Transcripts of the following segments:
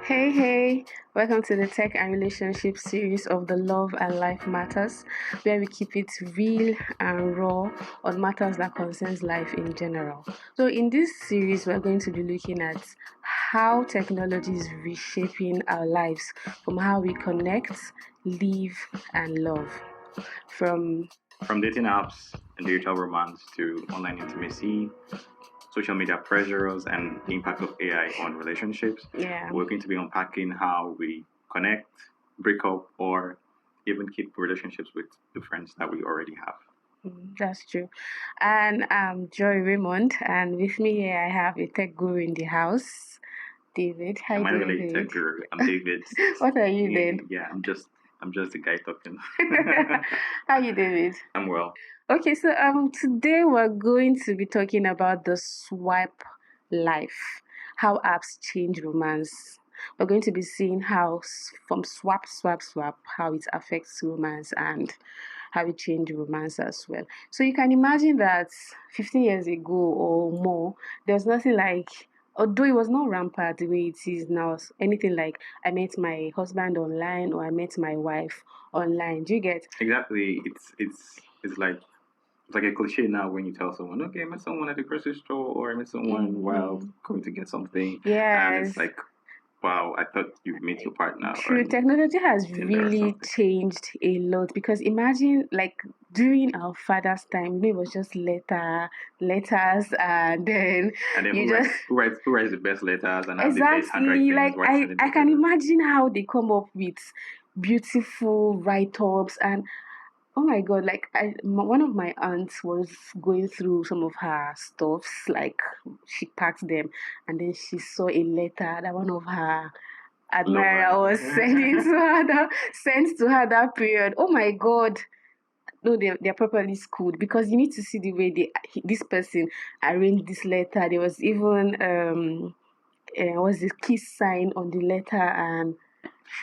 Hey, welcome to the Tech and Relationship series of the Love and Life Matters, where we keep it real and raw on matters that concerns life in general. So in this series, we're going to be looking at how technology is reshaping our lives, from how we connect, live, and love. From From dating apps and digital romance to online intimacy, social media pressures, and the impact of AI on relationships, we're going to be unpacking how we connect, break up, or even keep relationships with the friends that we already have. That's true. And I'm Joy Raymond, and with me here I have a tech guru in the house, David. Hi, Am I David. really tech guru? I'm David. What are you then? Yeah, I'm just the guy talking. How are you, David? I'm well. Okay, so today we're going to be talking about the swipe life, how apps change romance. We're going to be seeing how from swap, how it affects romance and how it changed romance as well. So you can imagine that 15 years ago or more, there's nothing like, although it was not rampant the way it is now, anything like I met my husband online or I met my wife online. Do you get? Exactly. It's like a cliche now when you tell someone, okay, I met someone at the grocery store or I met someone while going to get something. Yes. And it's like, wow, I thought you met your partner. True, technology has really changed a lot because imagine like during our father's time, it was just letters, and then who writes the best letters and exactly, the best handwriting. Like I can imagine how they come up with beautiful write-ups and oh my god, like one of my aunts was going through some of her stuffs, like she packed them and then she saw a letter that one of her admirer was sent to her that period. Oh my god. No, they're properly schooled because you need to see the way this person arranged this letter. There was even was this kiss sign on the letter and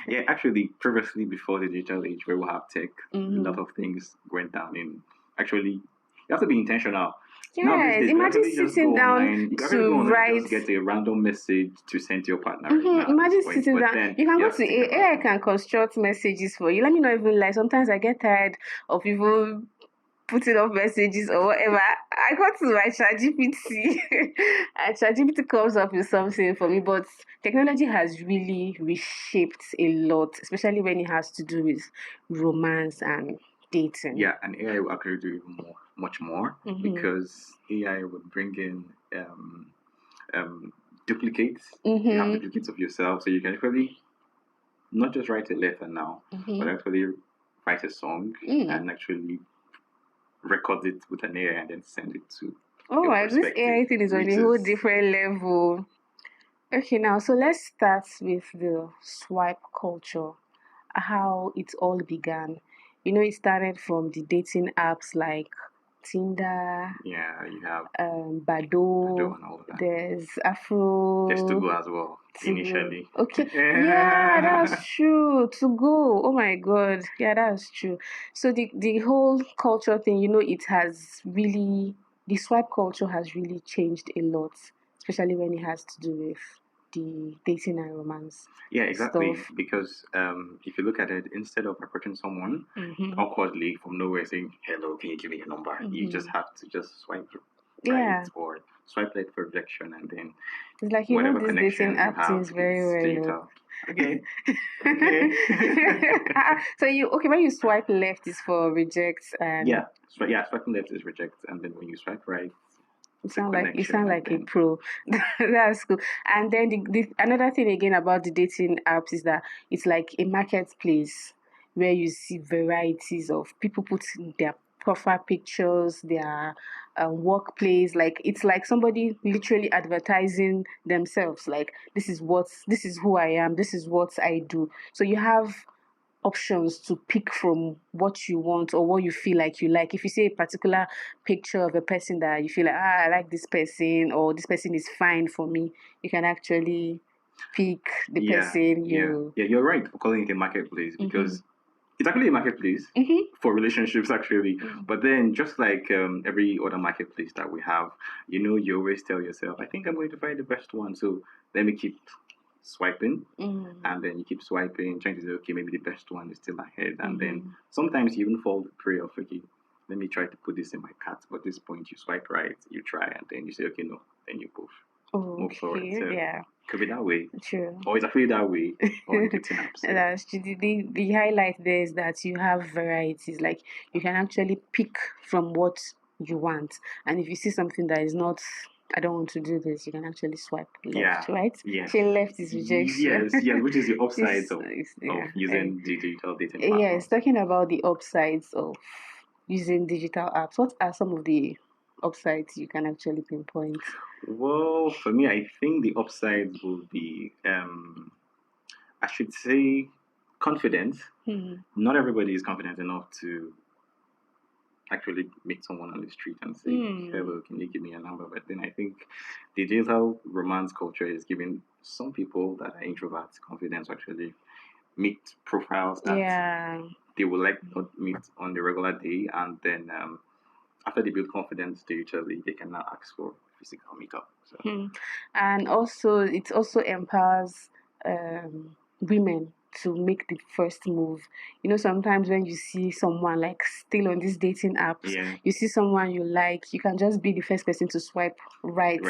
yeah, actually, previously before the digital age where we have tech, a lot of things went down. In actually, you have to be intentional. Yes, imagine sitting down to write. Just get a random message to send to your partner. Imagine sitting down. You can go to AI can construct messages for you. Let me not even lie. Sometimes I get tired of people putting up messages or whatever. I go to my ChatGPT and ChatGPT comes up with something for me. But technology has really reshaped a lot, especially when it has to do with romance and dating. Yeah, and AI will actually do even much more because AI would bring in duplicates. You have duplicates of yourself, so you can actually not just write a letter now, but actually write a song and actually record it with an AI and then send it to. Oh my, this AI thing is on a whole different level. Okay, now so let's start with the swipe culture, how it all began. You know, it started from the dating apps like Tinder. Yeah, you have Bado and all that. There's Afro. There's To Go as well. Initially. Okay. Yeah, that's true. To Go. Oh my god. Yeah, that's true. So the whole culture thing, you know, it has really the swipe culture has really changed a lot, especially when it has to do with the dating and romance. Yeah, exactly. Stuff. Because if you look at it, instead of approaching someone awkwardly from nowhere saying, hello, can you give me your number? You just have to just swipe right or swipe left for rejection and then it's like you know this dating app things very well. Okay. So when you swipe left is for reject and swiping left is reject and then when you swipe right you sound like a pro. That's cool. And then the another thing again about the dating apps is that it's like a marketplace where you see varieties of people putting their profile pictures, their workplace. Like it's like somebody literally advertising themselves. Like this is who I am. This is what I do. So you have options to pick from what you want or what you feel like you like. If you see a particular picture of a person that you feel like, I like this person or this person is fine for me, you can actually pick the person you... Yeah, you're right for calling it a marketplace because it's actually a marketplace for relationships actually. But then just like every other marketplace that we have, you know, you always tell yourself, I think I'm going to find the best one. So let me keep swiping, and then you keep swiping, trying to say, okay, maybe the best one is still ahead, and then sometimes you even fall the prey of, okay, let me try to put this in my cart, but at this point you swipe right, you try, and then you say, okay, no, then you move forward. So yeah. Could be that way. True. Or it's actually that way on dating apps. So. That's true. The highlight there is that you have varieties. Like you can actually pick from what you want. And if you see something that is not, I don't want to do this, you can actually swipe left, right? Yes. So left is rejection. Yes, which is the upsides of using digital dating platforms. Yes, talking about the upsides of using digital apps, what are some of the upsides you can actually pinpoint? Well, for me, I think the upsides will be, I should say, confidence. Not everybody is confident enough to actually meet someone on the street and say, hello, can you give me a number? But then I think the digital romance culture is giving some people that are introverts confidence to actually meet profiles that they would like not meet on the regular day, and then after they build confidence digitally, they can now ask for physical meetup. So. And also, it also empowers women to make the first move. You know, sometimes when you see someone like still on these dating apps, you see someone you like, you can just be the first person to swipe right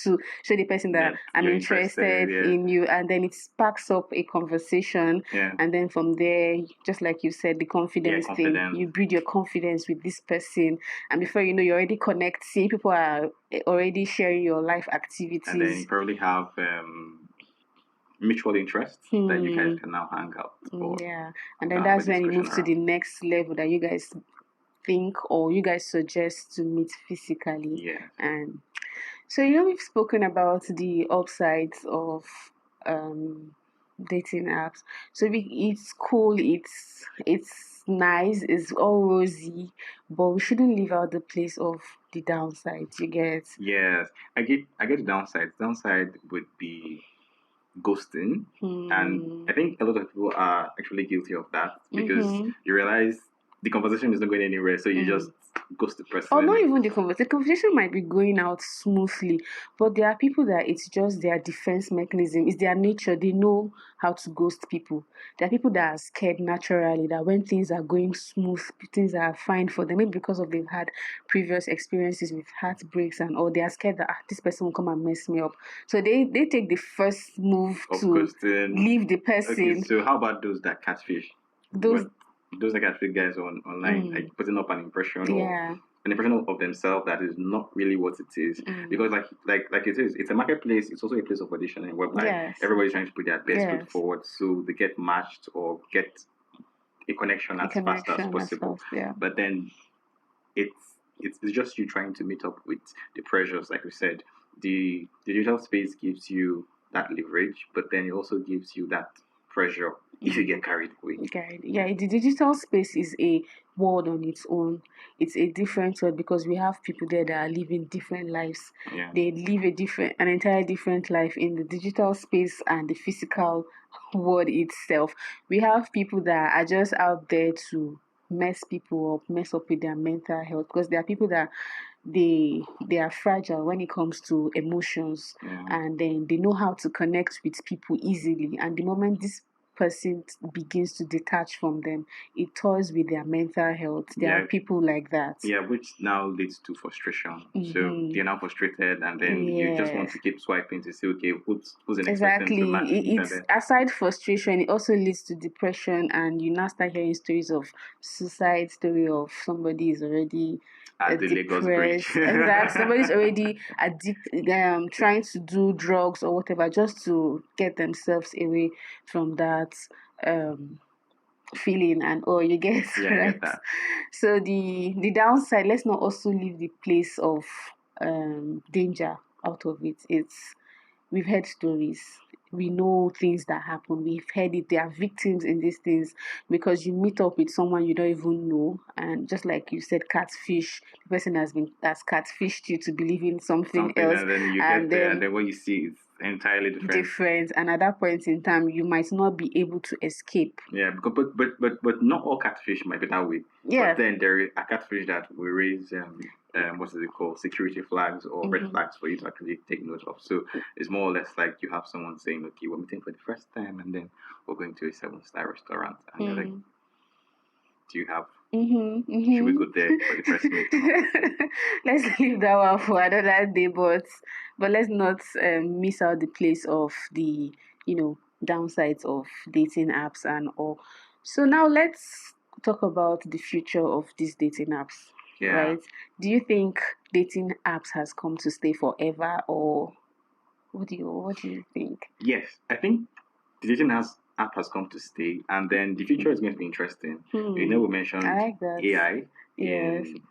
to show the person that I'm interested in you, and then it sparks up a conversation, and then from there, just like you said, the confidence thing, you build your confidence with this person, and before you know, you already connect. See, people are already sharing your life activities, and then you probably have mutual interests that you guys can now hang out for. And then that's when you move to the next level that you guys think or you guys suggest to meet physically. And so, you know, we've spoken about the upsides of dating apps. So it's cool, it's nice, it's all rosy, but we shouldn't leave out the place of the downsides. You get? Yes, I get the downsides. Downside would be ghosting, and I think a lot of people are actually guilty of that because you realize the conversation is not going anywhere, so you just ghost the person. Or not even the conversation. The conversation might be going out smoothly, but there are people that it's just their defense mechanism. It's their nature. They know how to ghost people. There are people that are scared naturally that when things are going smooth, things are fine for them, maybe because of they've had previous experiences with heartbreaks and all. They are scared that this person will come and mess me up. So they take the first move to ghosting, leave the person. Okay, so how about those that catfish? Those that catfish guys online, like putting up an impression or an impression of themselves that is not really what it is. Because like it is, it's a marketplace. It's also a place of auditioning whereby everybody's trying to put their best foot forward so they get matched or get a connection as fast as possible. But then it's just you trying to meet up with the pressures. Like we said, the digital space gives you that leverage, but then it also gives you that pressure if you get carried away. The digital space is a world on its own. It's a different world because we have people there that are living different lives. They live an entirely different life in the digital space and the physical world itself. We have people that are just out there to mess people up, mess up with their mental health, because there are people that they are fragile when it comes to emotions, and then they know how to connect with people easily, and the moment this person begins to detach from them, it toys with their mental health. There are people like that. Which now leads to frustration. So they're now frustrated, and then you just want to keep swiping to say, okay, who's the next person to match? It's aside frustration, it also leads to depression, and you now start hearing stories of suicide, story of somebody is already depressed. Somebody's already addicted, trying to do drugs or whatever just to get themselves away from that feeling, and you get right. Get So the downside, let's not also leave the place of danger out of it. We've heard stories. We know things that happen. We've heard it. There are victims in these things because you meet up with someone you don't even know, and just like you said, catfish. The person has catfished you to believe in something else, and then you get there, and then what you see is entirely different. And at that point in time, you might not be able to escape. But not all catfish might be that way. But then there are catfish that will raise what is it called, security flags or red flags for you to actually take note of. So it's more or less like you have someone saying, okay, we're meeting for the first time and then we're going to a 7-star restaurant, and they're like, do you have should we go there for the first meet? Let's leave that one for another day, but let's not miss out the place of the downsides of dating apps and all. So now let's talk about the future of these dating apps. Yeah. Right? Do you think dating apps has come to stay forever, or what do you think? Yes, I think the dating app has come to stay, and then the future is going to be interesting. We mentioned AI in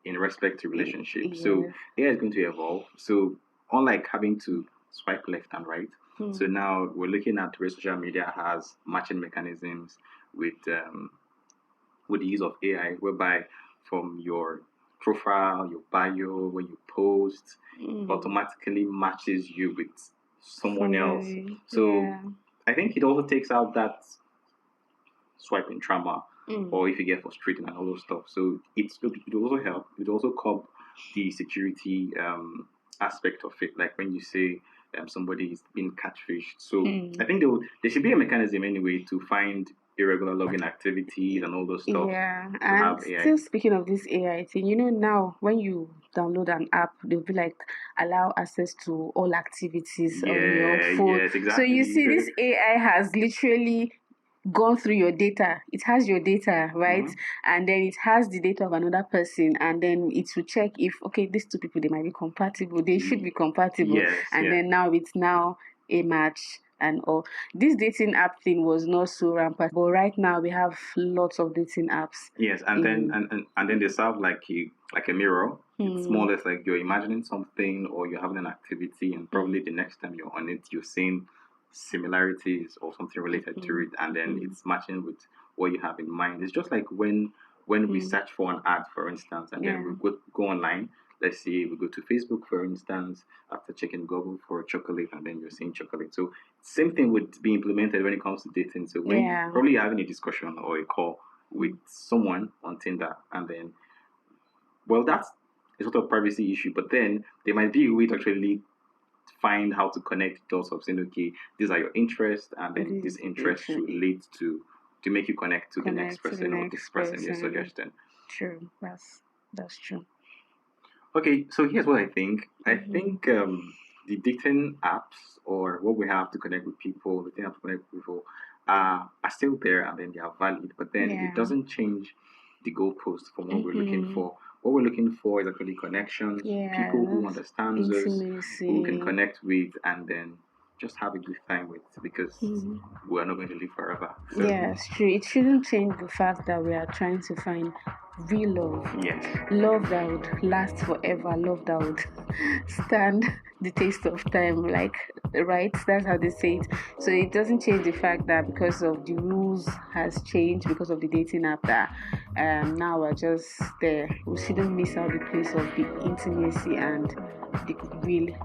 respect to relationships. Yes. So AI is going to evolve. So unlike having to swipe left and right, so now we're looking at where social media has matching mechanisms with the use of AI, whereby from your profile, your bio, when you post, automatically matches you with someone else. So I think it also takes out that swiping trauma, or if you get frustrated and all those stuff. So it will also help. It will also curb the security aspect of it, like when you say somebody is being catfished. So I think there should be a mechanism anyway to find irregular login activities and all those stuff. Yeah, and still speaking of this AI thing, now when you download an app, they'll be like, allow access to all activities on your phone. Yes, exactly. So you see, this AI has literally gone through your data. It has your data, right? And then it has the data of another person, and then it will check if, okay, these two people, they might be compatible. They should be compatible. Yes, and then now it's a match and all. This dating app thing was not so rampant, but right now we have lots of dating apps. Yes, and then they serve like a mirror. It's more or less like you're imagining something or you're having an activity, and probably the next time you're on it, you're seeing similarities or something related to it, and then it's matching with what you have in mind. It's just like when we search for an ad, for instance, and then we go online. Let's say we go to Facebook, for instance, after checking Google for chocolate, and then you're seeing chocolate. So same thing would be implemented when it comes to dating. So when probably you're having a discussion or a call with someone on Tinder, and then, well, that's a sort of privacy issue, but then there might be a way to actually find how to connect dots of saying, okay, these are your interests, and then this interest should lead to make you connect to the next person or this person you're suggesting. True, that's true. Okay, so here's what I think. I think the dating apps, or what we have to connect with people, the thing to connect with people, are still there, and then they are valid. But then it doesn't change the goalpost from what we're looking for. What we're looking for is actually connections, people who understand us, who can connect with, and then just have a good time with, because we're not going to live forever. So. Yeah, it's true. It shouldn't change the fact that we are trying to find real love. Yes. Love that would last forever. Love that would stand the taste of time. Like, right? That's how they say it. So it doesn't change the fact that because of the rules has changed, because of the dating app, that now we're just there. We shouldn't miss out the place of the intimacy and the real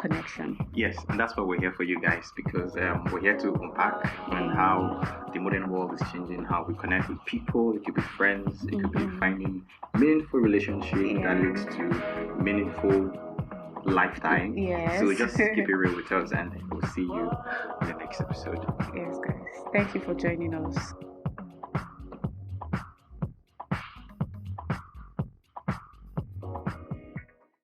connection. Yes, and that's why we're here for you guys, because we're here to unpack on how the modern world is changing, how we connect with people. It could be friends, it could be finding meaningful relationship that leads to meaningful lifetime. Yes. So just keep it real with us, and we'll see you in the next episode. Yes, guys. Thank you for joining us.